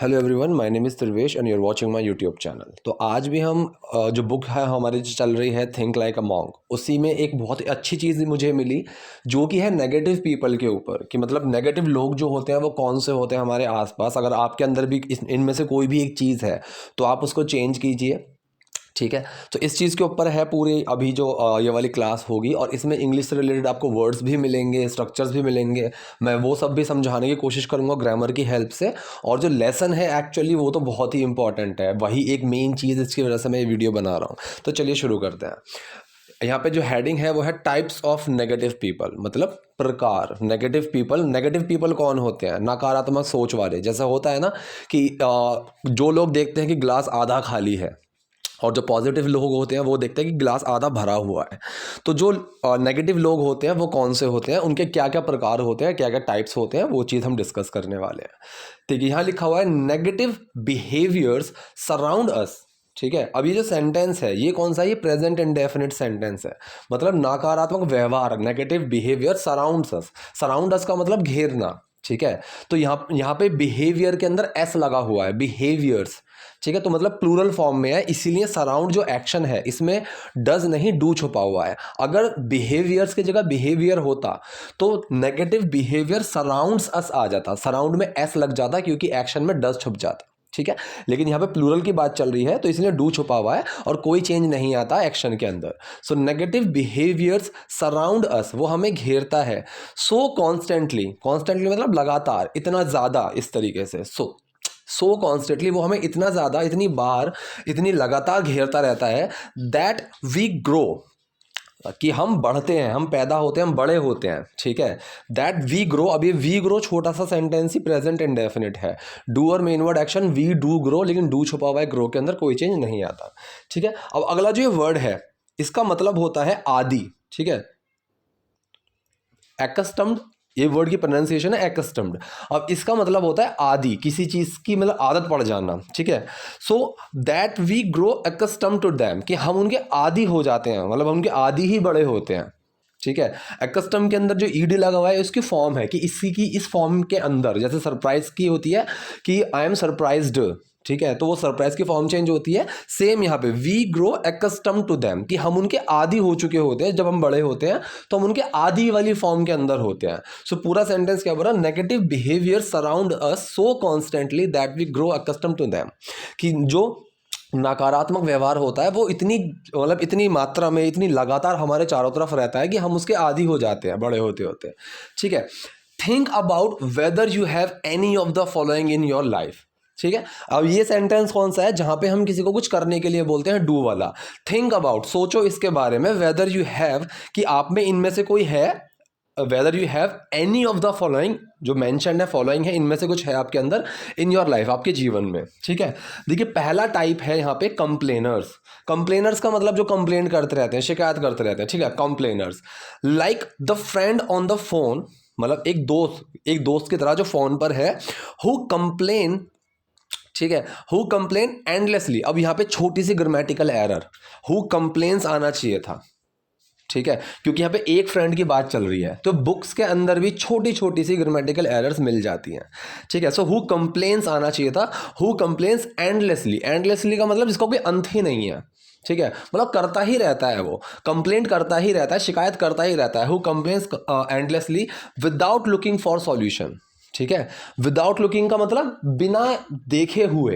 Hello everyone, my name is Trivesh and you are watching my YouTube channel. तो आज भी हम जो बुक है हमारी जो चल रही है थिंक लाइक अ मॉन्क, उसी में एक बहुत ही अच्छी चीज़ मुझे मिली जो कि है नेगेटिव पीपल के ऊपर। कि मतलब नेगेटिव लोग जो होते हैं वो कौन से होते हैं हमारे आसपास। अगर आपके अंदर भी इनमें से कोई भी एक चीज़ है तो आप उसको चेंज कीजिए, ठीक है। तो इस चीज़ के ऊपर है पूरी अभी जो ये वाली क्लास होगी, और इसमें इंग्लिश से रिलेटेड आपको वर्ड्स भी मिलेंगे, स्ट्रक्चर्स भी मिलेंगे। मैं वो सब भी समझाने की कोशिश करूँगा ग्रामर की हेल्प से। और जो लेसन है एक्चुअली वो तो बहुत ही इंपॉर्टेंट है, वही एक मेन चीज़ इसकी वजह से मैं ये वीडियो बना रहा हूँ। तो चलिए शुरू करते हैं। यहाँ पे जो हेडिंग है वो है टाइप्स ऑफ नेगेटिव पीपल, मतलब प्रकार। नेगेटिव पीपल कौन होते हैं? नकारात्मक सोच वाले। जैसा होता है ना कि जो लोग देखते हैं कि ग्लास आधा खाली है, और जो पॉजिटिव लोग होते हैं वो देखते हैं कि ग्लास आधा भरा हुआ है। तो जो नेगेटिव लोग होते हैं वो कौन से होते हैं, उनके क्या क्या प्रकार होते हैं, क्या क्या टाइप्स होते हैं, वो चीज़ हम डिस्कस करने वाले हैं। ठीक है, यहाँ लिखा हुआ है नेगेटिव बिहेवियर्स सराउंड अस। ठीक है, अब ये जो सेंटेंस है ये कौन सा है? ये प्रेजेंट इंडेफिनिट सेंटेंस है। मतलब नकारात्मक व्यवहार, नेगेटिव बिहेवियर सराउंड्स अस। सराउंड अस का मतलब घेरना, ठीक है। तो यहाँ पे बिहेवियर के अंदर एस लगा हुआ है, बिहेवियर्स, ठीक है। तो मतलब प्लूरल फॉर्म में है, इसीलिए सराउंड जो एक्शन है इसमें डज नहीं डू छुपा हुआ है। अगर बिहेवियर्स की जगह बिहेवियर होता तो नेगेटिव बिहेवियर सराउंड्स अस आ जाता, सराउंड में एस लग जाता क्योंकि एक्शन में डज छुप जाता, ठीक है। लेकिन यहाँ पे प्लूरल की बात चल रही है तो इसलिए डू छुपा हुआ है और कोई चेंज नहीं आता एक्शन के अंदर। सो नेगेटिव बिहेवियर्स सराउंड अस, वो हमें घेरता है। सो कॉन्स्टेंटली, कॉन्स्टेंटली मतलब लगातार, इतना ज़्यादा, इस तरीके से। सो कॉन्स्टेंटली वो हमें इतना ज़्यादा, इतनी बार, इतनी लगातार घेरता रहता है दैट वी ग्रो, कि हम बढ़ते हैं, हम पैदा होते हैं, हम बड़े होते हैं, ठीक है। दैट वी ग्रो, अब ये वी ग्रो छोटा सा सेंटेंस ही प्रेजेंट इंडेफिनिट है। डू और main word action, we do grow, लेकिन डू छुपा हुआ है, ग्रो के अंदर कोई चेंज नहीं आता, ठीक है। अब अगला जो ये वर्ड है इसका मतलब होता है आदि, ठीक है। एक्स्टम्ड, ये वर्ड की प्रोनाउंसिएशन है एक्स्टम्ड। अब इसका मतलब होता है आदि, किसी चीज़ की मतलब आदत पड़ जाना, ठीक है। So that we grow accustom to them, कि हम उनके आदि हो जाते हैं, मतलब हम उनके आदि ही बड़े होते हैं, ठीक है। अकस्टम के अंदर जो ईडी लगा हुआ है उसकी फॉर्म है कि इसी की इस फॉर्म के अंदर, जैसे सरप्राइज की होती है कि आई एम सरप्राइज्ड, ठीक है, तो वो सरप्राइज की फॉर्म चेंज होती है। सेम यहाँ पे we grow accustom to them, कि हम उनके आदी हो चुके होते हैं। जब हम बड़े होते हैं तो हम उनके आदी वाली फॉर्म के अंदर होते हैं। सो पूरा सेंटेंस क्या बोला? Negative behaviour surround us so constantly that we grow accustom to them, कि जो नकारात्मक व्यवहार होता है वो इतनी, मतलब इतनी मात्रा में, इतनी लगातार हमारे चारों तरफ रहता है कि हम उसके आदी हो जाते हैं बड़े होते होते, ठीक है। Think about whether you have any of the following in your life, ठीक है। अब ये सेंटेंस कौन सा है? जहां पे हम किसी को कुछ करने के लिए बोलते हैं डू वाला। थिंक अबाउट, सोचो इसके बारे में। वेदर यू हैव, कि आप में इनमें से कोई है। Whether you have any of the following, जो मैंशन है फॉलोइंग है, इनमें से कुछ है आपके अंदर इन योर लाइफ, आपके जीवन में, ठीक है। देखिए पहला टाइप है यहाँ पे कंप्लेनर्स। कंप्लेनर्स का मतलब जो कंप्लेन करते रहते हैं, शिकायत करते रहते हैं, ठीक है, complainers. Like the friend on the phone, मतलब एक दोस्त की तरह जो फोन पर है। हु कंप्लेन, ठीक है, हु कंप्लेन एंडलेसली। अब यहाँ पे छोटी सी ग्रामेटिकल एरर, हु कंप्लेन्स आना चाहिए था, ठीक है, क्योंकि यहाँ पे एक फ्रेंड की बात चल रही है। तो बुक्स के अंदर भी छोटी छोटी सी ग्रामेटिकल एरर्स मिल जाती हैं, ठीक है। सो हु कंप्लेन्स आना चाहिए था, हु कंप्लेन्स एंडलेसली। एंडलेसली का मतलब जिसका कोई अंत ही नहीं है, ठीक है, मतलब करता ही रहता है, वो कंप्लेंट करता ही रहता है, शिकायत करता ही रहता है। Who complains endlessly without looking for solution, ठीक है। विदाउट लुकिंग का मतलब बिना देखे हुए,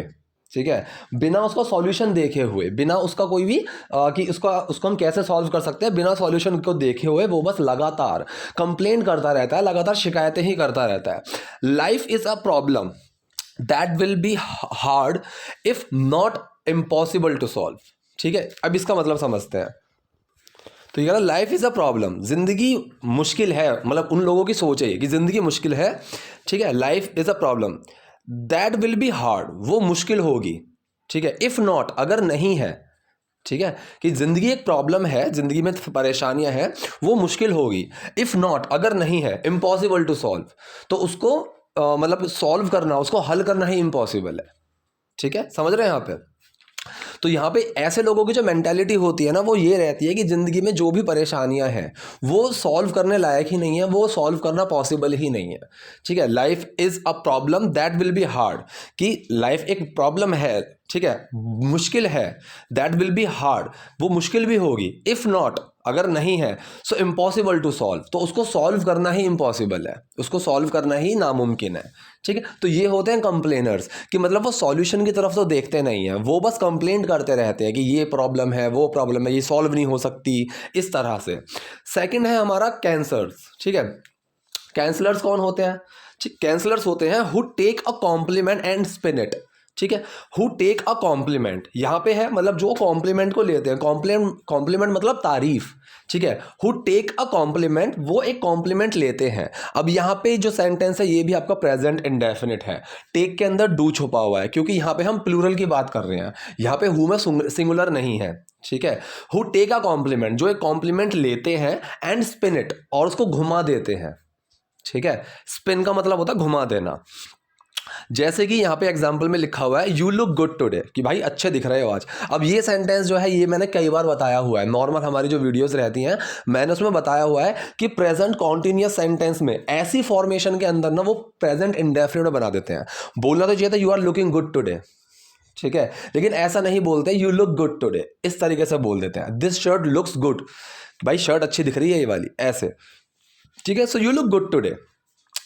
ठीक है, बिना उसका सॉल्यूशन देखे हुए, बिना उसका कोई भी कि उसको हम कैसे सॉल्व कर सकते हैं, बिना सॉल्यूशन को देखे हुए वो बस लगातार कंप्लेंट करता रहता है, लगातार शिकायतें ही करता रहता है। Life is a problem that will be hard if not impossible to solve, ठीक है। अब इसका मतलब समझते हैं। तो ये लाइफ इज़ अ प्रॉब्लम, जिंदगी मुश्किल है, मतलब उन लोगों की सोच है कि जिंदगी मुश्किल है, ठीक है। Life is a problem that will be hard, वो मुश्किल होगी, ठीक है। इफ़ नॉट, अगर नहीं है, ठीक है, कि जिंदगी एक प्रॉब्लम है, जिंदगी में परेशानियां हैं, वो मुश्किल होगी। इफ़ नॉट, अगर नहीं है, इम्पॉसिबल टू सॉल्व, तो उसको मतलब सॉल्व करना, उसको हल करना ही इम्पॉसिबल है, ठीक है। समझ रहे हैं यहाँ पे? तो यहाँ पे ऐसे लोगों की जो मेंटालिटी होती है ना, वो ये रहती है कि ज़िंदगी में जो भी परेशानियाँ हैं वो सॉल्व करने लायक ही नहीं है, वो सॉल्व करना पॉसिबल ही नहीं है। ठीक है, life is a problem that will be hard, कि लाइफ एक प्रॉब्लम है, ठीक है, मुश्किल है, दैट विल बी हार्ड, वो मुश्किल भी होगी, इफ़ नॉट, अगर नहीं है, सो इम्पॉसिबल टू सॉल्व, तो उसको सॉल्व करना ही इम्पॉसिबल है, उसको सॉल्व करना ही नामुमकिन है। ठीक है, तो ये होते हैं कंप्लेनर्स, कि मतलब वो सॉल्यूशन की तरफ तो देखते नहीं हैं, वो बस कंप्लेंट करते रहते हैं कि ये प्रॉब्लम है, वो प्रॉब्लम है, ये सॉल्व नहीं हो सकती, इस तरह से। सेकंड है हमारा कैंसर्स। ठीक है, कैंसलर्स कौन होते हैं? कैंसलर्स होते हैं who take a compliment and spin it. ठीक है, हु टेक अ कॉम्प्लीमेंट, यहाँ पे है मतलब जो कॉम्प्लीमेंट को लेते हैं, कॉम्प्लीमेंट मतलब तारीफ। ठीक है, हु टेक अ कॉम्प्लीमेंट, वो एक कॉम्प्लीमेंट लेते हैं। अब यहाँ पे जो सेंटेंस है ये भी आपका प्रेजेंट इंडेफिनिट है, टेक के अंदर डू छुपा हुआ है, क्योंकि यहाँ पे हम प्लूरल की बात कर रहे हैं, यहाँ पे हु में सिंगुलर नहीं है। ठीक है, हु टेक अ कॉम्प्लीमेंट, जो एक कॉम्प्लीमेंट लेते हैं, एंड स्पिन इट, और उसको घुमा देते हैं। ठीक है, स्पिन का मतलब होता है घुमा देना। जैसे कि यहाँ पे एग्जाम्पल में लिखा हुआ है यू लुक गुड टुडे, कि भाई अच्छे दिख रहे हो आज। अब ये सेंटेंस जो है ये मैंने कई बार बताया हुआ है, नॉर्मल हमारी जो वीडियोस रहती हैं मैंने उसमें बताया हुआ है कि प्रेजेंट कॉन्टिन्यूअस सेंटेंस में ऐसी फॉर्मेशन के अंदर ना वो प्रेजेंट इंडेफिनिट बना देते हैं। बोलना तो चाहिए था you are looking good today, ठीक है, लेकिन ऐसा नहीं बोलते यू लुक गुड टुडे, इस तरीके से बोल देते हैं दिस शर्ट लुक्स गुड, भाई शर्ट अच्छी दिख रही है ये वाली, ऐसे। ठीक है, so you look good today,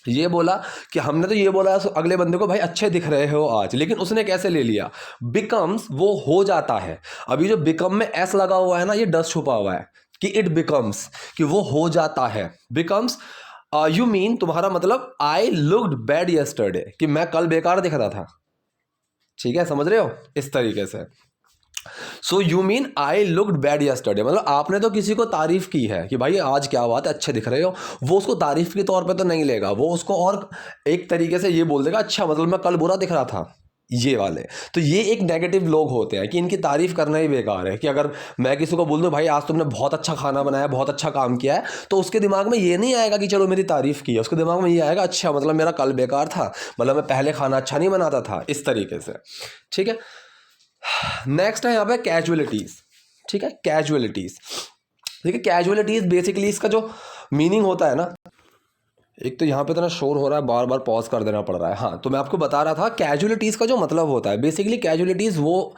ये बोला कि हमने तो ये बोला अगले बंदे को भाई अच्छे दिख रहे हो आज, लेकिन उसने कैसे ले लिया, बिकम्स, वो हो जाता है। अभी जो बिकम में एस लगा हुआ है ना, ये डस छुपा हुआ है कि इट बिकम्स, कि वो हो जाता है। बिकम्स, यू मीन, तुम्हारा मतलब आई लुक्ड बैड यस्टरडे, कि मैं कल बेकार दिख रहा था। ठीक है, समझ रहे हो, इस तरीके से। So you mean I looked bad yesterday, मतलब आपने तो किसी को तारीफ की है कि भाई आज क्या बात है, अच्छे दिख रहे हो, वो उसको तारीफ के तौर पे तो नहीं लेगा, वो उसको और एक तरीके से ये बोल देगा अच्छा मतलब मैं कल बुरा दिख रहा था, ये वाले। तो ये एक नेगेटिव लोग होते हैं कि इनकी तारीफ करना ही बेकार है। कि अगर मैं किसी को बोल दूं भाई आज तुमने बहुत अच्छा खाना बनाया, बहुत अच्छा काम किया है, तो उसके दिमाग में ये नहीं आएगा कि चलो मेरी तारीफ की है, उसके दिमाग में ये आएगा अच्छा मतलब मेरा कल बेकार था, मतलब मैं पहले खाना अच्छा नहीं बनाता था, इस तरीके से। ठीक है, नेक्स्ट है यहाँ पे कैजुअलिटीज। ठीक है, कैजुअलिटीज, देखिए कैजुअलिटीज बेसिकली इसका जो मीनिंग होता है ना, एक तो यहाँ पे इतना शोर हो रहा है, बार बार पॉज कर देना पड़ रहा है। हाँ, तो मैं आपको बता रहा था कैजुअलिटीज़ का जो मतलब होता है, बेसिकली कैजुअलिटीज़ वो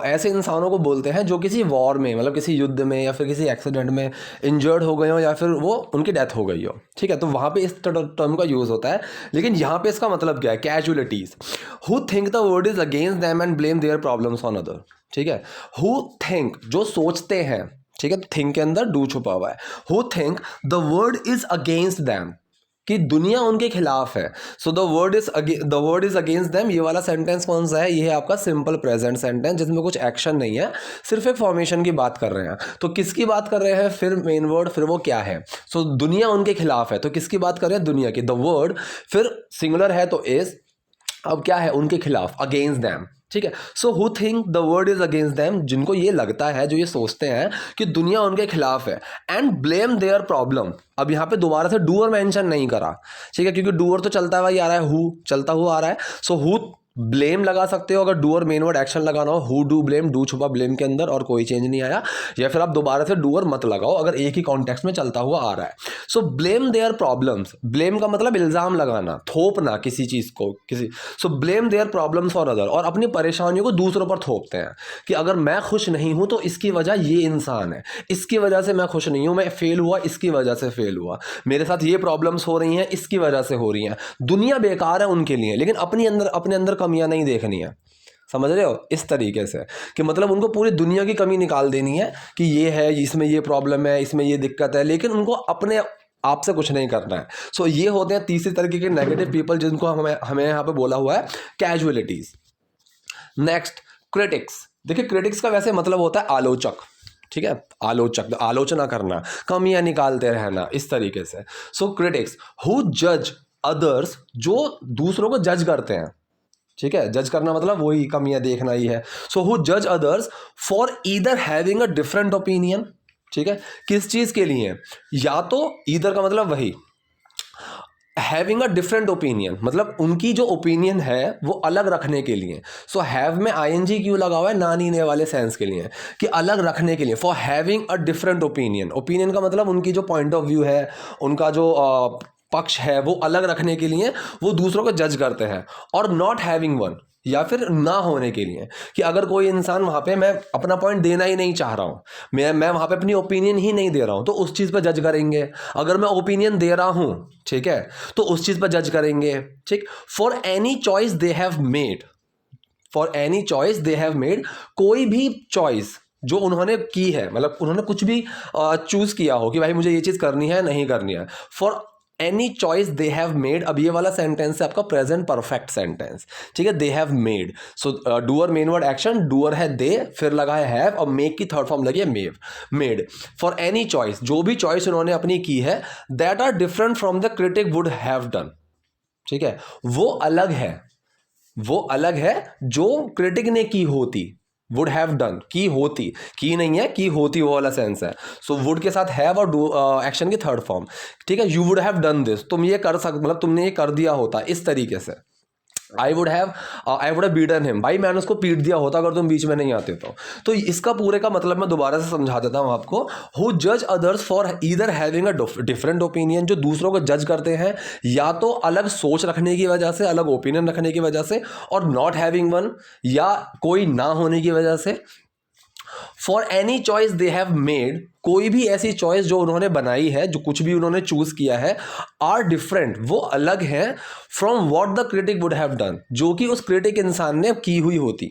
ऐसे इंसानों को बोलते हैं जो किसी वॉर में, मतलब किसी युद्ध में या फिर किसी एक्सीडेंट में इंजर्ड हो गए हो या फिर वो उनकी डेथ हो गई हो। ठीक है, तो वहाँ पे इस टर्म का यूज़ होता है, लेकिन यहाँ पे इसका मतलब क्या है, casualties, who think the word is against them and blame their problems on other. ठीक है, हु थिंक, जो सोचते हैं, ठीक है, थिंक के अंदर डू छुपा हुआ है, who think the word is against them, कि दुनिया उनके खिलाफ है। So the word is against them, ये वाला सेंटेंस कौन सा है, ये है आपका सिंपल प्रेजेंट सेंटेंस, जिसमें कुछ एक्शन नहीं है, सिर्फ एक फॉर्मेशन की बात कर रहे हैं। तो किसकी बात कर रहे हैं, फिर मेन वर्ड, फिर वो क्या है, सो दुनिया उनके खिलाफ है, तो किसकी बात कर रहे हैं, दुनिया की। द वर्ड फिर सिंगुलर है तो इज, अब क्या है, उनके खिलाफ, अगेंस्ट दैम। ठीक है, so who think the word is against them, जिनको ये लगता है, जो ये सोचते हैं कि दुनिया उनके खिलाफ है, एंड ब्लेम देयर प्रॉब्लम। अब यहाँ पे दोबारा से डूअर मेंशन नहीं करा, ठीक है, क्योंकि डूअर तो चलता हुआ ही आ रहा है, हु चलता हुआ आ रहा है, सो हु ब्लेम लगा सकते हो अगर डूअर मेन वर्ड एक्शन लगाना हो, हु डू ब्लेम, डू छुपा ब्लेम के अंदर और कोई चेंज नहीं आया, या फिर आप दोबारा से डूअर मत लगाओ अगर एक ही कॉन्टेक्स्ट में चलता हुआ आ रहा है। So blame their problems, blame का मतलब इल्जाम लगाना, थोपना किसी चीज को, किसी, so blame their problems for other, और अपनी परेशानियों को दूसरों पर थोपते हैं कि अगर मैं खुश नहीं हूं तो इसकी वजह ये इंसान है, इसकी वजह से मैं खुश नहीं हूं, मैं फेल हुआ इसकी वजह से फेल हुआ, मेरे साथ ये प्रॉब्लम्स हो रही हैं इसकी वजह से हो रही हैं, दुनिया बेकार है उनके लिए, लेकिन अपने अंदर कमियां नहीं देखनी है। समझ रहे हो, इस तरीके से कि मतलब उनको पूरी दुनिया की कमी निकाल देनी है कि ये है, इसमें ये प्रॉब्लम है, इसमें ये दिक्कत है, लेकिन उनको अपने आप से कुछ नहीं करना है। सो ये होते हैं तीसरी तरीके के नेगेटिव पीपल, जिनको हमें यहाँ पे बोला हुआ है कैजुअलिटीज। Next, critics. देखिए क्रिटिक्स का वैसे मतलब होता है आलोचक। ठीक है, आलोचक, आलोचना करना, कमियां निकालते रहना, इस तरीके से। सो क्रिटिक्स हु जज अदर्स, जो दूसरों को जज करते हैं। ठीक है, जज करना मतलब वही कमियां देखना ही है। सो हु जज others for either having a different opinion. ठीक है, किस चीज के लिए, या तो ईदर का मतलब वही, हैविंग अ डिफरेंट ओपिनियन, मतलब उनकी जो ओपिनियन है वो अलग रखने के लिए। सो हैव में आईएनजी क्यों लगा हुआ है, ना नीने वाले सेंस के लिए, कि अलग रखने के लिए। For having a different opinion, opinion का मतलब उनकी जो पॉइंट ऑफ व्यू है, उनका जो पक्ष है वो अलग रखने के लिए वो दूसरों को जज करते हैं। और नॉट हैविंग वन, या फिर ना होने के लिए, कि अगर कोई इंसान वहाँ पे मैं अपना पॉइंट देना ही नहीं चाह रहा हूँ, मैं वहाँ पे अपनी ओपिनियन ही नहीं दे रहा हूँ, तो उस चीज़ पर जज करेंगे। अगर मैं ओपिनियन दे रहा हूँ, ठीक है, तो उस चीज़ पर जज करेंगे। ठीक, for any choice they have made, for any choice they have made, कोई भी चॉइस जो उन्होंने की है, मतलब उन्होंने कुछ भी चूज किया हो कि भाई मुझे ये चीज़ करनी है नहीं करनी है, for any choice they have made. अब ये वाला सेंटेंस है आपका प्रेजेंट परफेक्ट सेंटेंस, ठीक है, they have made. So doer main word action, doer है दे, फिर लगा है हैव, और मेक की थर्ड फॉर्म लगी है मेड। फॉर एनी चॉइस, जो भी चॉइस उन्होंने अपनी की है, that are different from the critic would have done, ठीक है, वो अलग है, वो अलग है जो क्रिटिक ने की होती, वुड हैव डन, की होती, की नहीं है, की होती वो वाला सेंस है। सो वुड के साथ हैव और डू एक्शन की थर्ड फॉर्म, ठीक है। You would have done this, तुम ये कर सक, मतलब तुमने ये कर दिया होता इस तरीके से। I would have beaten him, भाई मैंने उसको पीट दिया होता अगर तुम बीच में नहीं आते तो इसका पूरे का मतलब मैं दोबारा से समझा देता हूं आपको। हु जज others for either having a different opinion, जो दूसरों को जज करते हैं या तो अलग सोच रखने की वजह से, अलग ओपिनियन रखने की वजह से, और नॉट हैविंग वन, या कोई ना होने की वजह से। For any choice they have made, कोई भी ऐसी चॉइस जो उन्होंने बनाई है, जो कुछ भी उन्होंने चूज किया है, आर डिफरेंट, वो अलग है, from what the critic would have done, जो कि उस क्रिटिक इंसान ने की हुई होती,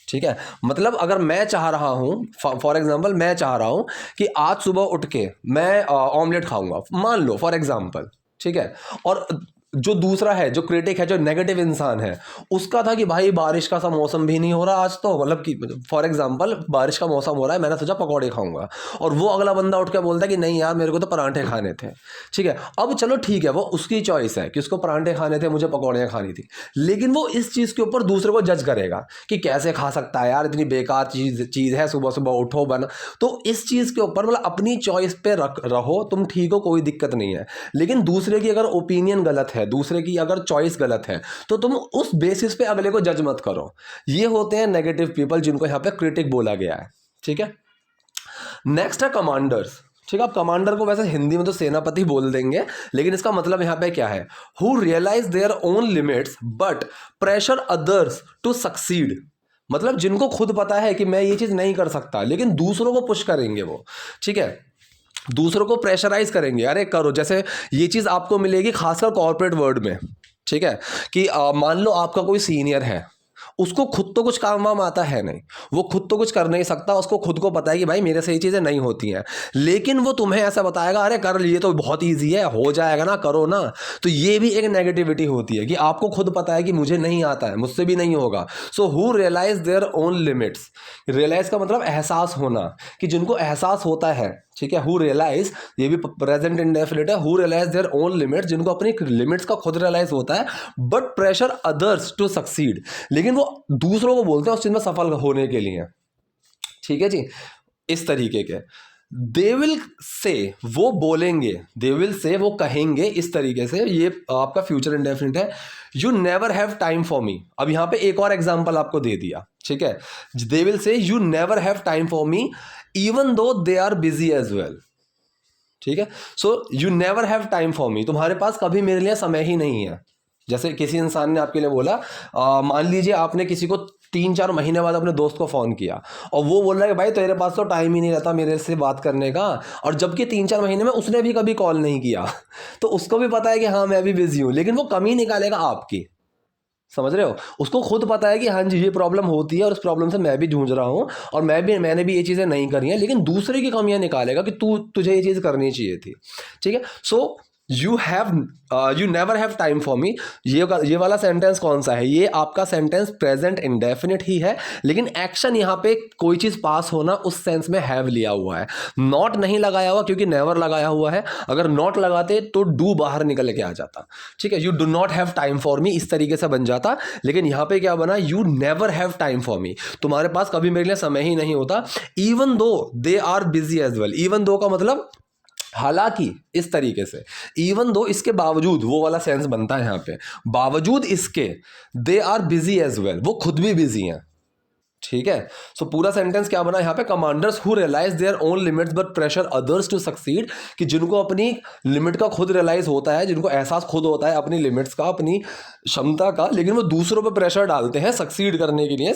ठीक है। मतलब अगर मैं चाह रहा हूं, फॉर एग्जाम्पल मैं चाह रहा हूं कि आज सुबह उठ के मैं ऑमलेट खाऊंगा, मान लो फॉर एग्जाम्पल, ठीक है, और जो दूसरा है, जो क्रिटिक है, जो नेगेटिव इंसान है, उसका था कि भाई बारिश का सा मौसम भी नहीं हो रहा आज तो, मतलब कि फॉर एग्जांपल बारिश का मौसम हो रहा है, मैंने सोचा पकौड़े खाऊंगा, और वो अगला बंदा उठ के बोलता है कि नहीं यार मेरे को तो परांठे खाने थे, ठीक है। अब चलो ठीक है, वो उसकी चॉइस है कि उसको परांठे खाने थे, मुझे पकौड़ियाँ खानी थी, लेकिन वो इस चीज़ के ऊपर दूसरे को जज करेगा कि कैसे खा सकता है यार, इतनी बेकार चीज़ है, सुबह सुबह उठो बना। तो इस चीज़ के ऊपर मतलब अपनी चॉइस पे रहो, तुम ठीक हो, कोई दिक्कत नहीं है, लेकिन दूसरे की अगर ओपिनियन गलत है, दूसरे की अगर चॉइस गलत है, तो तुम उस बेसिस पे अगले को जज मत करो। ये होते हैं नेगेटिव पीपल, जिनको यहां पे क्रिटिक बोला गया है, ठीक है। नेक्स्ट है कमांडर्स, ठीक है। आप कमांडर को वैसे हिंदी में तो सेनापति बोल देंगे, लेकिन इसका मतलब यहां पे क्या है, who realise their own limits but pressure others to succeed, मतलब जिनको खुद पता है कि मैं ये चीज नहीं कर सकता, लेकिन दूसरों को पुश करेंगे वो, ठीक है, दूसरों को प्रेशराइज करेंगे, अरे करो। जैसे ये चीज़ आपको मिलेगी खासकर कॉर्पोरेट वर्ल्ड में, ठीक है, कि मान लो आपका कोई सीनियर है, उसको खुद तो कुछ काम वाम आता है नहीं, वो खुद तो कुछ कर नहीं सकता, उसको खुद को पता है कि भाई मेरे से ये चीज़ें नहीं होती हैं, लेकिन वो तुम्हें ऐसा बताएगा अरे कर लिए तो बहुत ईजी है, हो जाएगा ना, करो ना। तो ये भी एक नेगेटिविटी होती है कि आपको खुद पता है कि मुझे नहीं आता है, मुझसे भी नहीं होगा। So who realise their own limits, realise का मतलब एहसास होना, कि जिनको एहसास होता है, ठीक है, हु रियलाइज, ये भी प्रेजेंट इंडेफिनिट है, who realise their own limits, जिनको अपनी लिमिट्स का खुद रियलाइज होता है, but pressure others to succeed, लेकिन वो दूसरों को बोलते हैं उस चीज में सफल होने के लिए, ठीक है जी। इस तरीके के दे विल से, वो बोलेंगे, दे विल से, वो कहेंगे इस तरीके से, ये आपका फ्यूचर इंडेफिनिट है। You never have time for मी, अब यहां पे एक और एग्जांपल आपको दे दिया, ठीक है। They will say you never have time for me even though they are busy as well, ठीक है। So you never have time for me, तुम्हारे पास कभी मेरे लिए समय ही नहीं है। जैसे किसी इंसान ने आपके लिए बोला, मान लीजिए आपने किसी को 3-4 महीने बाद अपने दोस्त को फ़ोन किया, और वो बोल रहा है कि भाई तेरे पास तो टाइम ही नहीं रहता मेरे से बात करने का, और जबकि 3-4 महीने में उसने भी कभी कॉल नहीं किया, तो उसको भी पता है कि हाँ मैं भी बिजी हूँ, लेकिन वो कमी निकालेगा आपकी, समझ रहे हो। उसको खुद पता है कि हाँ जी ये प्रॉब्लम होती है और उस प्रॉब्लम से मैं भी जूझ रहा हूँ, और मैंने भी ये चीज़ें नहीं करी हैं, लेकिन दूसरे की कमियां निकालेगा कि तुझे ये चीज़ करनी चाहिए थी, ठीक है। So you never have time for मी, ये वाला सेंटेंस कौन सा है, ये आपका सेंटेंस प्रेजेंट इंडेफिनिट ही है, लेकिन एक्शन यहाँ पे कोई चीज़ पास होना उस सेंस में हैव लिया हुआ है, नॉट नहीं लगाया हुआ, क्योंकि नेवर लगाया हुआ है। अगर नॉट लगाते तो डू बाहर निकल के आ जाता, ठीक है। You do not have time for मी इस तरीके से बन जाता, लेकिन यहाँ पे क्या बना, you never have time for me, तुम्हारे पास कभी मेरे लिए समय ही नहीं होता, even though they are busy as well. Even though का मतलब हालांकि इस तरीके से इवन दो इसके बावजूद वो वाला सेंस बनता है यहाँ पे, बावजूद इसके they are busy as well, वो खुद भी बिजी हैं। ठीक है, सो पूरा सेंटेंस क्या बना यहाँ पे, commanders who realise their own limits but pressure others to succeed, कि जिनको अपनी लिमिट का खुद रियलाइज होता है, जिनको एहसास खुद होता है अपनी लिमिट्स का, अपनी क्षमता का, लेकिन वो दूसरों पर प्रेशर डालते हैं सक्सीड करने के लिए,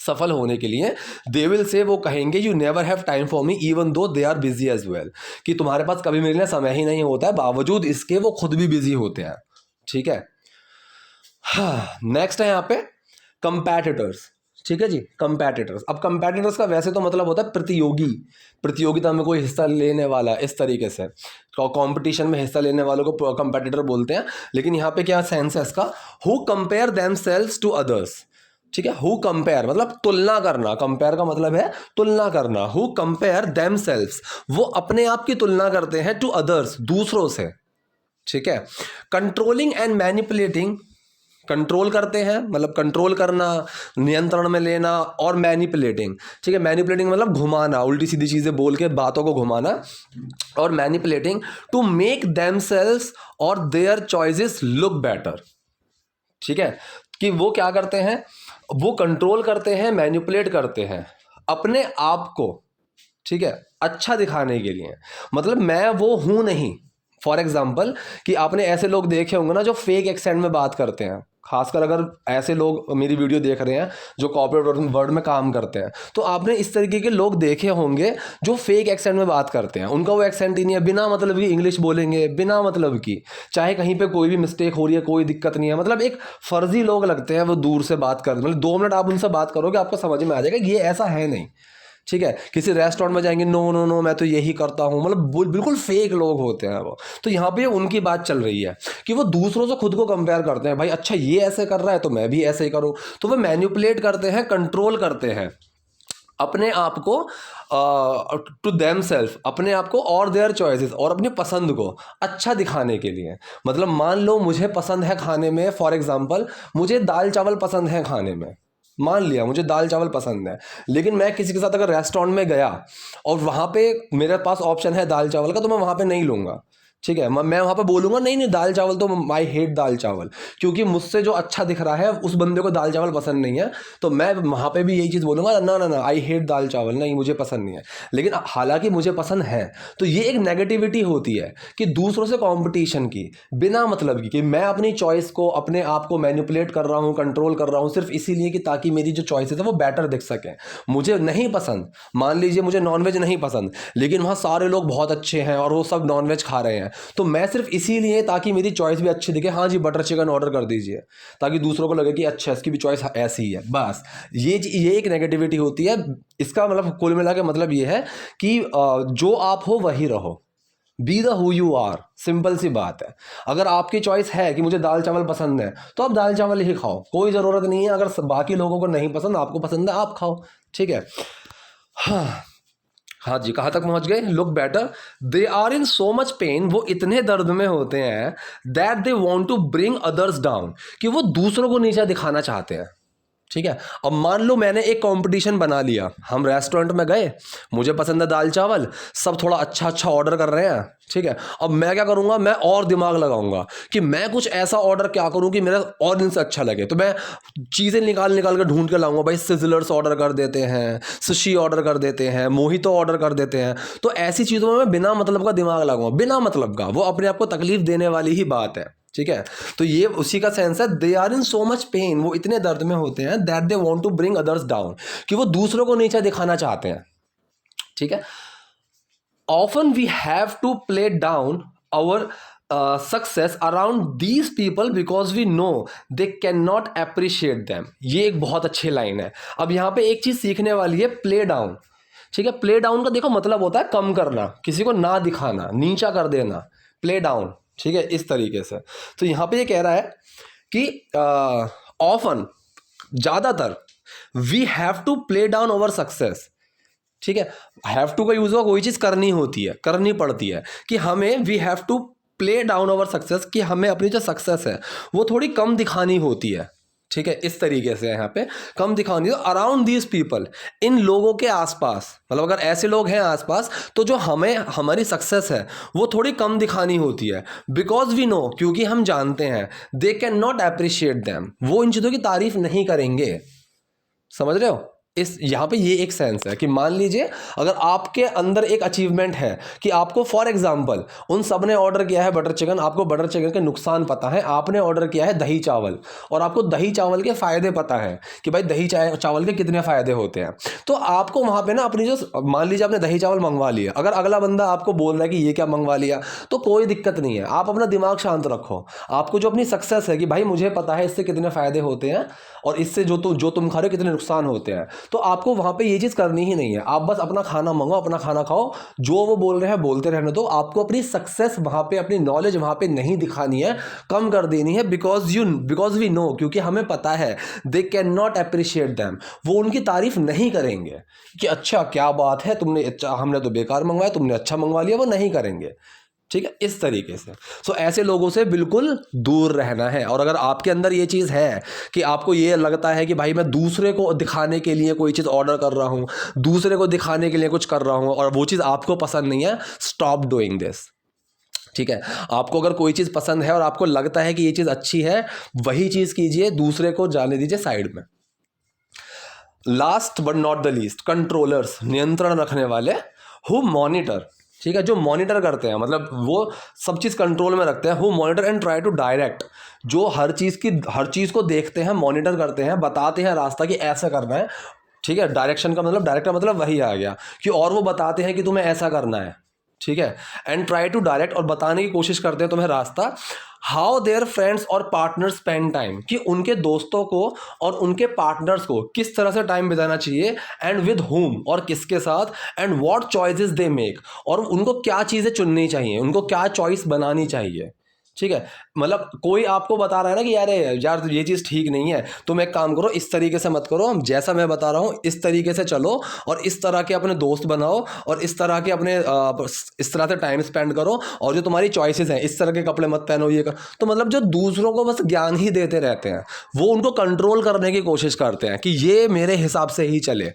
सफल होने के लिए। दे विल से, वो कहेंगे you never have time for me even though they are busy as well, कि तुम्हारे पास कभी मेरे लिए समय ही नहीं होता है, बावजूद इसके वो खुद भी बिजी होते हैं। ठीक है, हाँ नेक्स्ट है यहाँ पे कंपैटिटर्स। ठीक है जी, कंपैटिटर्स। अब कंपैटिटर्स का वैसे तो मतलब होता है प्रतियोगी, प्रतियोगिता में कोई हिस्सा लेने वाला, इस तरीके से कंपटीशन में हिस्सा लेने वालों को कंपैटिटर बोलते हैं। लेकिन यहाँ पे क्या सेंस है इसका, who compare themselves to others. ठीक है, हु कंपेयर मतलब तुलना करना, कंपेयर का मतलब है तुलना करना। हु कंपेयर देमसेल्व्स, वो अपने आप की तुलना करते हैं, टू अदर्स, दूसरों से। ठीक है, कंट्रोलिंग एंड मैनिपुलेटिंग, कंट्रोल करते हैं मतलब कंट्रोल करना, नियंत्रण में लेना, और मैनिपुलेटिंग। ठीक है, मैनिपुलेटिंग मतलब घुमाना, उल्टी सीधी चीज़ें बोल के बातों को घुमाना, और मैनिपुलेटिंग टू मेक देमसेल्व्स और देयर चॉइसेस लुक बेटर। ठीक है, कि वो क्या करते हैं, वो कंट्रोल करते हैं, मैनिपुलेट करते हैं अपने आप को, ठीक है, अच्छा दिखाने के लिए। मतलब मैं वो हूं नहीं। फॉर एग्जाम्पल कि आपने ऐसे लोग देखे होंगे ना जो फेक एक्सेंट में बात करते हैं, खासकर अगर ऐसे लोग मेरी वीडियो देख रहे हैं जो कॉर्पोरेट वर्ल्ड में काम करते हैं, तो आपने इस तरीके के लोग देखे होंगे जो फेक एक्सेंट में बात करते हैं। उनका वो एक्सेंट ही नहीं है, बिना मतलब की इंग्लिश बोलेंगे, बिना मतलब की, चाहे कहीं पे कोई भी मिस्टेक हो रही है कोई दिक्कत नहीं है, मतलब एक फर्जी लोग लगते हैं वो दूर से बात करते, मतलब 2 मिनट आप उनसे बात करोगे आपको समझ में आ जाएगा ये ऐसा है नहीं। ठीक है, किसी रेस्टोरेंट में जाएंगे, नो नो नो मैं तो यही करता हूँ, मतलब बिल्कुल फेक लोग होते हैं वो। तो यहाँ पे उनकी बात चल रही है कि वो दूसरों से खुद को कंपेयर करते हैं, भाई अच्छा ये ऐसे कर रहा है तो मैं भी ऐसे ही करूँ। तो वो मैनिपुलेट करते हैं, कंट्रोल करते हैं अपने आप को, टू देमसेल्फ, अपने आप को और देयर चॉइसेस, और अपनी पसंद को अच्छा दिखाने के लिए। मतलब मान लो मुझे पसंद है खाने में, फॉर एग्जांपल मुझे दाल चावल पसंद है खाने में, मान लिया मुझे दाल चावल पसंद है, लेकिन मैं किसी के साथ अगर रेस्टोरेंट में गया और वहाँ पे मेरे पास ऑप्शन है दाल चावल का, तो मैं वहाँ पे नहीं लूँगा। ठीक है, मैं वहाँ पे बोलूँगा नहीं नहीं दाल चावल तो आई हेट दाल चावल, क्योंकि मुझसे जो अच्छा दिख रहा है उस बंदे को दाल चावल पसंद नहीं है, तो मैं वहाँ पे भी यही चीज़ बोलूँगा, ना ना ना आई हेट दाल चावल, नहीं मुझे पसंद नहीं है। लेकिन हालांकि मुझे पसंद है। तो ये एक नेगेटिविटी होती है कि दूसरों से कॉम्पिटिशन की, बिना मतलब की, कि मैं अपनी चॉइस को, अपने आप को मैनिपुलेट कर रहा हूँ, कंट्रोल कर रहा हूँ सिर्फ इसीलिए कि ताकि मेरी जो चॉइसेस है वो बेटर दिख सकें। मुझे नहीं पसंद, मान लीजिए मुझे नॉनवेज नहीं पसंद, लेकिन वहाँ सारे लोग बहुत अच्छे हैं और वो सब नॉनवेज खा रहे हैं, तो मैं सिर्फ इसीलिए ताकि मेरी चॉइस भी अच्छी दिखे, हाँ जी बटर चिकन ऑर्डर कर दीजिए, ताकि दूसरों को लगे कि अच्छा इसकी भी चॉइस ऐसी ही है। बस ये एक नेगेटिविटी होती है। इसका मतलब कुल मिला के मतलब ये है कि जो आप हो वही रहो, be the who you are, simple सी बात है। अगर आपकी चॉइस है कि मुझे दाल चावल पसंद है तो आप दाल चावल ही खाओ, कोई ज़रूरत नहीं है अगर बाकी लोगों को नहीं पसंद, आपको पसंद है आप खाओ। ठीक है, हाँ जी, कहाँ तक पहुँच गए, look better. They are in so much pain, वो इतने दर्द में होते हैं, that they want to bring others down, कि वो दूसरों को नीचा दिखाना चाहते हैं। ठीक है, अब मान लो मैंने एक कंपटीशन बना लिया, हम रेस्टोरेंट में गए, मुझे पसंद है दाल चावल, सब थोड़ा अच्छा अच्छा ऑर्डर कर रहे हैं। ठीक है, अब मैं क्या करूंगा, मैं और दिमाग लगाऊंगा कि मैं कुछ ऐसा ऑर्डर क्या करूं कि मेरा और इनसे अच्छा लगे। तो मैं चीज़ें निकाल निकाल कर ढूंढ के लाऊंगा, भाई सिजलर्स ऑर्डर कर देते हैं, सुशी ऑर्डर कर देते हैं, मोहितो ऑर्डर कर देते हैं। तो ऐसी चीज़ों में मैं बिना मतलब का दिमाग लगाऊंगा, बिना मतलब का, वो अपने आप को तकलीफ देने वाली ही बात है। ठीक है, तो ये उसी का सेंस है, they are in so much pain, वो इतने दर्द में होते हैं, that they want to bring others down, कि वो दूसरों को नीचा दिखाना चाहते हैं। ठीक है, often we have to play down our success around these people because we know they can not appreciate them. ये एक बहुत अच्छी लाइन है। अब यहाँ पे एक चीज सीखने वाली है, प्ले डाउन। ठीक है, प्ले डाउन का देखो मतलब होता है कम करना, किसी को ना दिखाना, नीचा कर देना, प्ले डाउन। ठीक है, इस तरीके से। तो यहाँ पे ये कह रहा है कि ऑफन, ज़्यादातर, we have to play down over success. ठीक है, हैव टू का यूज हुआ, कोई चीज़ करनी होती है, करनी पड़ती है, कि हमें we have to play down over success, कि हमें अपनी जो सक्सेस है वो थोड़ी कम दिखानी होती है। ठीक है, इस तरीके से यहाँ पे कम दिखानी। तो अराउंड दीज पीपल, इन लोगों के आसपास, मतलब अगर ऐसे लोग हैं आसपास तो जो हमें हमारी सक्सेस है वो थोड़ी कम दिखानी होती है। बिकॉज वी नो, क्योंकि हम जानते हैं, दे कैन नॉट अप्रिशिएट दैम, वो इन चीज़ों की तारीफ नहीं करेंगे। समझ रहे हो? इस यहाँ पे ये एक सेंस है कि मान लीजिए अगर आपके अंदर एक अचीवमेंट है कि आपको फॉर एग्जांपल उन सब ने ऑर्डर किया है बटर चिकन, आपको बटर चिकन के नुकसान पता है, आपने ऑर्डर किया है दही चावल और आपको दही चावल के फायदे पता है कि भाई दही चावल के कितने फायदे होते हैं, तो आपको वहाँ पे ना अपनी जो, मान लीजिए आपने दही चावल मंगवा लिया, अगर अगला बंदा आपको बोल रहा है कि ये क्या मंगवा लिया, तो कोई दिक्कत नहीं है, आप अपना दिमाग शांत रखो। आपको जो अपनी सक्सेस है कि भाई मुझे पता है इससे कितने फायदे होते हैं और इससे जो तुम खा रहे हो कितने नुकसान होते हैं, तो आपको वहाँ पे ये चीज़ करनी ही नहीं है। आप बस अपना खाना मंगाओ, अपना खाना खाओ, जो वो बोल रहे हैं बोलते रहने दो। आपको अपनी सक्सेस वहाँ पे, अपनी नॉलेज वहाँ पे नहीं दिखानी है, कम कर देनी है। बिकॉज वी नो, क्योंकि हमें पता है दे कैन नॉट अप्रिशिएट दैम, वो उनकी तारीफ नहीं करेंगे कि अच्छा क्या बात है तुमने, हमने तो बेकार मंगवाया, तुमने अच्छा मंगवा लिया, वो नहीं करेंगे। ठीक है, इस तरीके से। सो ऐसे लोगों से बिल्कुल दूर रहना है। और अगर आपके अंदर ये चीज़ है कि आपको ये लगता है कि भाई मैं दूसरे को दिखाने के लिए कोई चीज़ ऑर्डर कर रहा हूँ, दूसरे को दिखाने के लिए कुछ कर रहा हूँ और वो चीज़ आपको पसंद नहीं है, स्टॉप डूइंग दिस। ठीक है, आपको अगर कोई चीज़ पसंद है और आपको लगता है कि ये चीज़ अच्छी है, वही चीज़ कीजिए, दूसरे को जाने दीजिए साइड में। Last but not the least, controllers, नियंत्रण रखने वाले, हु मॉनिटर। ठीक है, जो मॉनिटर करते हैं, मतलब वो सब चीज़ कंट्रोल में रखते हैं। Who monitor and try to direct, जो हर चीज़ को देखते हैं, मॉनिटर करते हैं, बताते हैं रास्ता कि ऐसा करना है। ठीक है, डायरेक्शन का मतलब, डायरेक्ट का मतलब वही आ गया कि, और वो बताते हैं कि तुम्हें ऐसा करना है। ठीक है, एंड ट्राई टू डायरेक्ट, और बताने की कोशिश करते हैं तुम्हें रास्ता। हाउ देयर फ्रेंड्स और पार्टनर्स स्पेंड टाइम, कि उनके दोस्तों को और उनके पार्टनर्स को किस तरह से टाइम बिताना चाहिए, एंड विद हुम, और किसके साथ, and what choices they make, और उनको क्या चीज़ें चुननी चाहिए, उनको क्या चॉइस बनानी चाहिए। ठीक है, मतलब कोई आपको बता रहा है ना कि यार ये चीज़ ठीक नहीं है, तुम एक काम करो, इस तरीके से मत करो, जैसा मैं बता रहा हूँ इस तरीके से चलो, और इस तरह के अपने दोस्त बनाओ, और इस तरह के अपने इस तरह से टाइम स्पेंड करो, और जो तुम्हारी चॉइसेस हैं, इस तरह के कपड़े मत पहनो, ये कर। तो मतलब जो दूसरों को बस ज्ञान ही देते रहते हैं, वो उनको कंट्रोल करने की कोशिश करते हैं कि ये मेरे हिसाब से ही चले।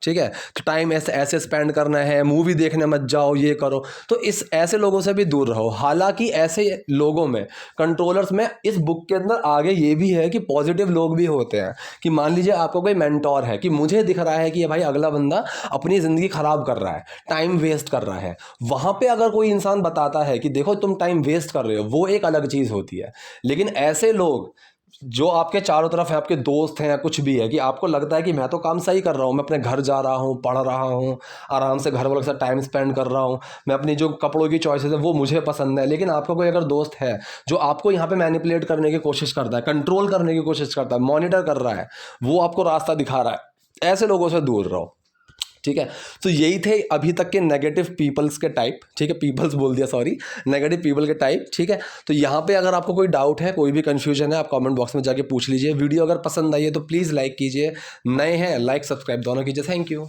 ठीक है, तो टाइम ऐसे स्पेंड करना है, मूवी देखने मत जाओ, ये करो। तो इस ऐसे लोगों से भी दूर रहो। हालांकि ऐसे लोगों में, कंट्रोलर्स में, इस बुक के अंदर आगे ये भी है कि पॉजिटिव लोग भी होते हैं। कि मान लीजिए आपको कोई मेंटोर है कि मुझे दिख रहा है कि ये भाई अगला बंदा अपनी ज़िंदगी ख़राब कर रहा है, टाइम वेस्ट कर रहा है, वहाँ पर अगर कोई इंसान बताता है कि देखो तुम टाइम वेस्ट कर रहे हो, वो एक अलग चीज़ होती है। लेकिन ऐसे लोग जो आपके चारों तरफ है, आपके दोस्त हैं या कुछ भी है, कि आपको लगता है कि मैं तो काम सही कर रहा हूँ, मैं अपने घर जा रहा हूँ, पढ़ रहा हूँ, आराम से घर वालों के साथ टाइम स्पेंड कर रहा हूँ, मैं अपनी जो कपड़ों की चॉइसेस है वो मुझे पसंद है, लेकिन आपका कोई अगर दोस्त है जो आपको यहाँ पे मैनिपुलेट करने की कोशिश करता है, कंट्रोल करने की कोशिश करता है, मॉनिटर कर रहा है, वो आपको रास्ता दिखा रहा है, ऐसे लोगों से दूर रहो। ठीक है, तो यही थे अभी तक के नेगेटिव पीपल्स के टाइप। ठीक है, पीपल्स बोल दिया, सॉरी, नेगेटिव पीपल के टाइप। ठीक है, तो यहाँ पे अगर आपको कोई डाउट है, कोई भी कन्फ्यूजन है, आप कमेंट बॉक्स में जाके पूछ लीजिए। वीडियो अगर पसंद आई है तो प्लीज़ लाइक कीजिए, नए हैं लाइक सब्सक्राइब दोनों कीजिए। Thank you.